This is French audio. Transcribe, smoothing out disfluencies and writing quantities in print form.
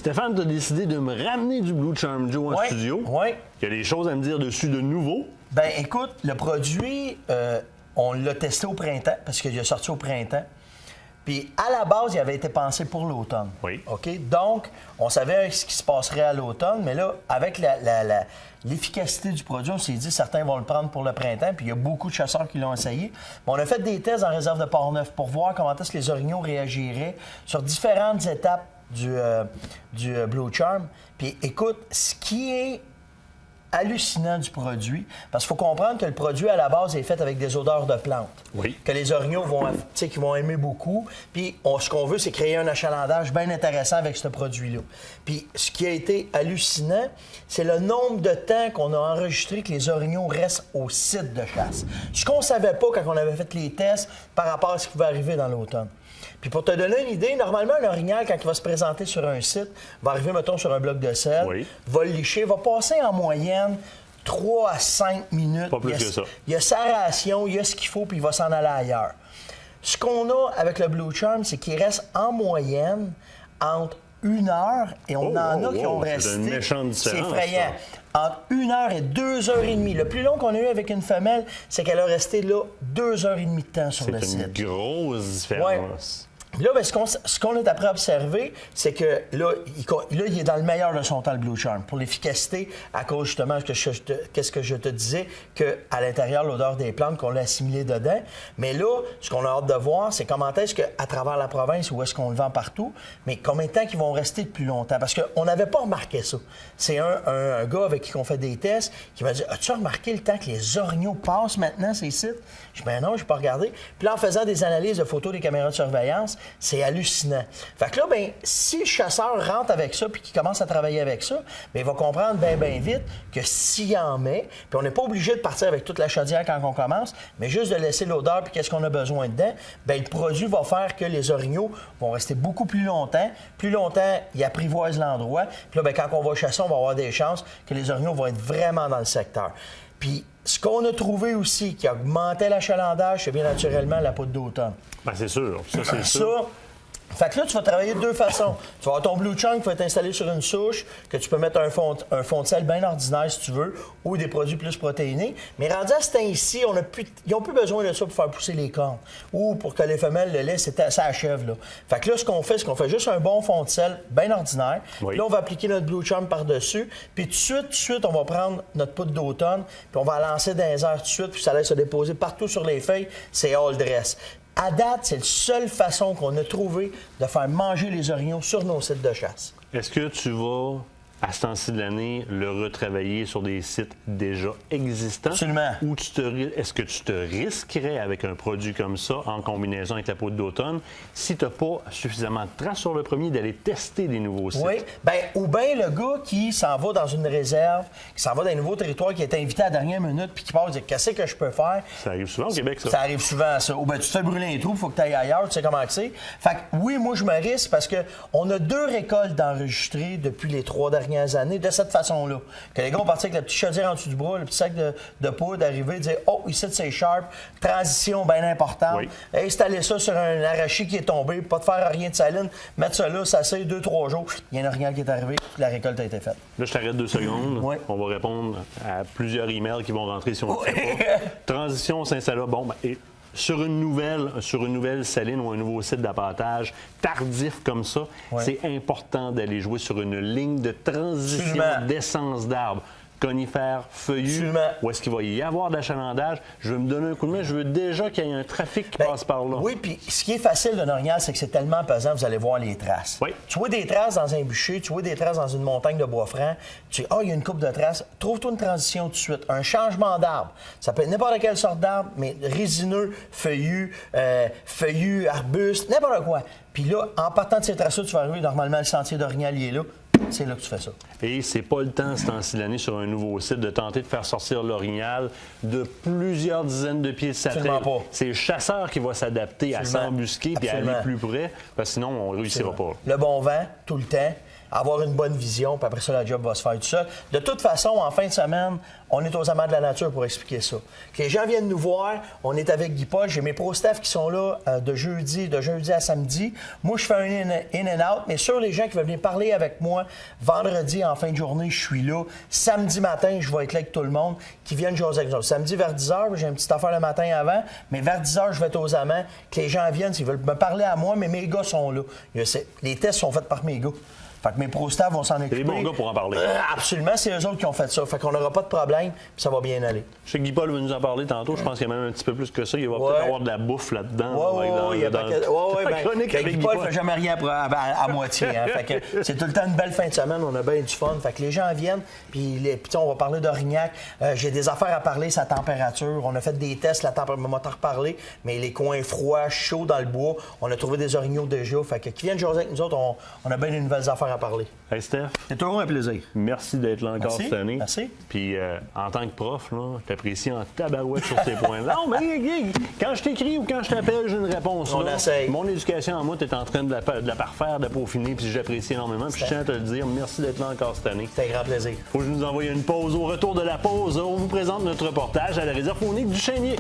Stéphane, tu as décidé de me ramener du Blue Charm Joe en studio. Oui. Il y a des choses à me dire dessus de nouveau. Ben écoute, le produit, on l'a testé au printemps, parce qu'il est sorti au printemps. Puis à la base, il avait été pensé pour l'automne. Oui. OK? Donc, on savait ce qui se passerait à l'automne, mais là, avec l'efficacité du produit, on s'est dit certains vont le prendre pour le printemps, puis il y a beaucoup de chasseurs qui l'ont essayé. Mais on a fait des tests en réserve de Portneuf pour voir comment est-ce que les orignaux réagiraient sur différentes étapes du Blue Charm. Puis écoute, ce qui est hallucinant du produit, parce qu'il faut comprendre que le produit, à la base, est fait avec des odeurs de plantes. Oui. Que les orignaux vont aimer beaucoup. Puis ce qu'on veut, c'est créer un achalandage bien intéressant avec ce produit-là. Puis ce qui a été hallucinant, c'est le nombre de temps qu'on a enregistré que les orignaux restent au site de chasse. Ce qu'on ne savait pas quand on avait fait les tests par rapport à ce qui va arriver dans l'automne. Puis pour te donner une idée, normalement, un orignal, quand il va se présenter sur un site, va arriver, mettons, sur un bloc de sel, va le licher, va passer en moyenne 3 à 5 minutes. Pas plus que ça. Il y a sa ration, il y a ce qu'il faut, puis il va s'en aller ailleurs. Ce qu'on a avec le Blue Charm, c'est qu'il reste en moyenne entre 1 heure, et on en a qui ont resté. C'est une méchante différence. C'est effrayant. Entre 1 heure et 2 heures et demie. Le plus long qu'on a eu avec une femelle, c'est qu'elle a resté là 2 heures et demie de temps sur le site. C'est une grosse différence. Puis là, ben, ce qu'on est après observé, c'est que là, il est dans le meilleur de son temps, le Blue Charm, pour l'efficacité, à cause justement de ce que je te disais, qu'à l'intérieur, l'odeur des plantes, qu'on l'a assimilé dedans. Mais là, ce qu'on a hâte de voir, c'est comment est-ce qu'à travers la province, où est-ce qu'on le vend partout, mais combien de temps qu'ils vont rester plus longtemps. Parce qu'on n'avait pas remarqué ça. C'est un gars avec qui on fait des tests qui m'a dit « As-tu remarqué le temps que les orignaux passent maintenant, ces sites? » Je dis « Ben non, je n'ai pas regardé. » Puis là, en faisant des analyses de photos des caméras de surveillance, c'est hallucinant. Fait que là, ben, si le chasseur rentre avec ça puis qu'il commence à travailler avec ça, bien, il va comprendre bien vite que s'il en met, puis on n'est pas obligé de partir avec toute la chaudière quand on commence, mais juste de laisser l'odeur puis qu'est-ce qu'on a besoin dedans, bien, le produit va faire que les orignaux vont rester beaucoup plus longtemps. Plus longtemps, ils apprivoisent l'endroit. Puis là, bien, quand on va chasser, on va avoir des chances que les orignaux vont être vraiment dans le secteur. Puis, ce qu'on a trouvé aussi qui augmentait l'achalandage, c'est bien naturellement la poudre d'automne. Ben, c'est sûr. Ça, c'est sûr. Fait que là, tu vas travailler de deux façons. Tu vas avoir ton Blue Charm qui va être installé sur une souche, que tu peux mettre un fond de sel bien ordinaire si tu veux, ou des produits plus protéinés. Mais rendu à ce temps-ci, ils n'ont plus besoin de ça pour faire pousser les cornes. Ou pour que les femelles le laissent, ça achève, là. Fait que là, ce qu'on fait, c'est qu'on fait juste un bon fond de sel bien ordinaire. Oui. Là, on va appliquer notre Blue Charm par-dessus. Puis tout de suite, on va prendre notre poudre d'automne, puis on va la lancer dans les airs tout de suite, puis ça laisse se déposer partout sur les feuilles. C'est all dress. À date, c'est la seule façon qu'on a trouvé de faire manger les orignaux sur nos sites de chasse. Est-ce que tu vas, à ce temps-ci de l'année, le retravailler sur des sites déjà existants? Absolument. Ou est-ce que tu te risquerais avec un produit comme ça, en combinaison avec la poudre d'automne, si tu n'as pas suffisamment de traces sur le premier, d'aller tester des nouveaux sites? Oui. Bien, ou bien le gars qui s'en va dans une réserve, qui s'en va dans un nouveau territoire, qui est invité à la dernière minute, puis qui passe et dit « Qu'est-ce que je peux faire? » Ça arrive souvent au Québec, ça. Ça arrive souvent, ça. Ou bien tu te fais brûler un trou, il faut que tu ailles ailleurs, tu sais comment c'est. Fait que oui, moi, je me risque parce qu'on a 2 récoltes d'enregistrées depuis les 3 dernières années de cette façon-là. Que les gars ont parti avec la petite chaudière en dessous du bras, le petit sac de poudre, arriver, dire « Oh, ici, c'est sharp, transition bien importante. Oui. Installer ça sur un arachis qui est tombé, pas de faire rien de saline, mettre ça là, ça s'est 2-3 jours. Il y a un orignal qui est arrivé, puis la récolte a été faite. Là, je t'arrête 2 secondes. Oui. On va répondre à plusieurs emails qui vont rentrer si on le fait pas. Transition s'installe. Bon, ben, et sur une nouvelle saline ou un nouveau site d'abattage tardif comme ça, c'est important d'aller jouer sur une ligne de transition d'essence d'arbre. Conifères, feuillus, où est-ce qu'il va y avoir de l'achalandage? Je veux me donner un coup de main, je veux déjà qu'il y ait un trafic qui passe par là. Oui, puis ce qui est facile d'un orignal, c'est que c'est tellement pesant, vous allez voir les traces. Oui. Tu vois des traces dans un bûcher, tu vois des traces dans une montagne de bois franc, il y a une coupe de traces, trouve-toi une transition tout de suite, un changement d'arbre. Ça peut être n'importe quelle sorte d'arbre, mais résineux, feuillu, arbuste, n'importe quoi. Puis là, en partant de ces traces-là, tu vas arriver, normalement, le sentier d'orignal, il est là. C'est là que tu fais ça. Et c'est pas le temps, ce temps-ci de l'année, sur un nouveau site, de tenter de faire sortir l'orignal de plusieurs dizaines de pieds de sa tête. C'est le chasseur qui va s'adapter à s'embusquer et à aller plus près, parce que sinon, on ne réussira pas. Le bon vent, tout le temps. avoir une bonne vision, puis après ça, la job va se faire tout seul. De toute façon, en fin de semaine, on est aux Amants de la nature pour expliquer ça. Que les gens viennent nous voir, on est avec Guy Paul, j'ai mes pro-staff qui sont là de jeudi à samedi. Moi, je fais un in and out, mais sur les gens qui veulent venir parler avec moi, vendredi, en fin de journée, je suis là. Samedi matin, je vais être là avec tout le monde qui viennent jaser avec nous. Samedi vers 10h, j'ai une petite affaire le matin avant, mais vers 10h, je vais être aux Amants, que les gens viennent, s'ils veulent me parler à moi, mais mes gars sont là. Les tests sont faits par mes gars. Fait que mes pro-staff vont s'en occuper. C'est les bons gars pour en parler. Absolument, c'est eux autres qui ont fait ça. Fait qu'on n'aura pas de problème, puis ça va bien aller. Je sais que Guy Paul va nous en parler tantôt. Je pense qu'il y a même un petit peu plus que ça. Il va peut-être avoir de la bouffe là-dedans. Oui, Guy Paul ne fait jamais rien à moitié. Hein. Fait que c'est tout le temps une belle fin de semaine. On a bien du fun. Fait que les gens viennent, puis on va parler d'Orignac. J'ai des affaires à parler, sa température. On a fait des tests, la température, on va t'en reparler. Mais les coins froids, chauds dans le bois, on a trouvé des orignaux déjà. Fait que qui viennent jaser avec nous autres, on a bien des nouvelles affaires à parler. Hey Steph. C'est toujours un plaisir. Merci d'être là encore cette année. Merci. Puis en tant que prof, je t'apprécie en tabarouette sur ces points. Non, mais quand je t'écris ou quand je t'appelle, j'ai une réponse. On essaye. Mon éducation en moi, tu es en train de la parfaire, de la peaufiner, puis j'apprécie énormément. Puis je tiens à te le dire, merci d'être là encore cette année. C'était un grand plaisir. Faut que je nous envoie une pause. Au retour de la pause, on vous présente notre reportage à la réserve faunique du Chênier.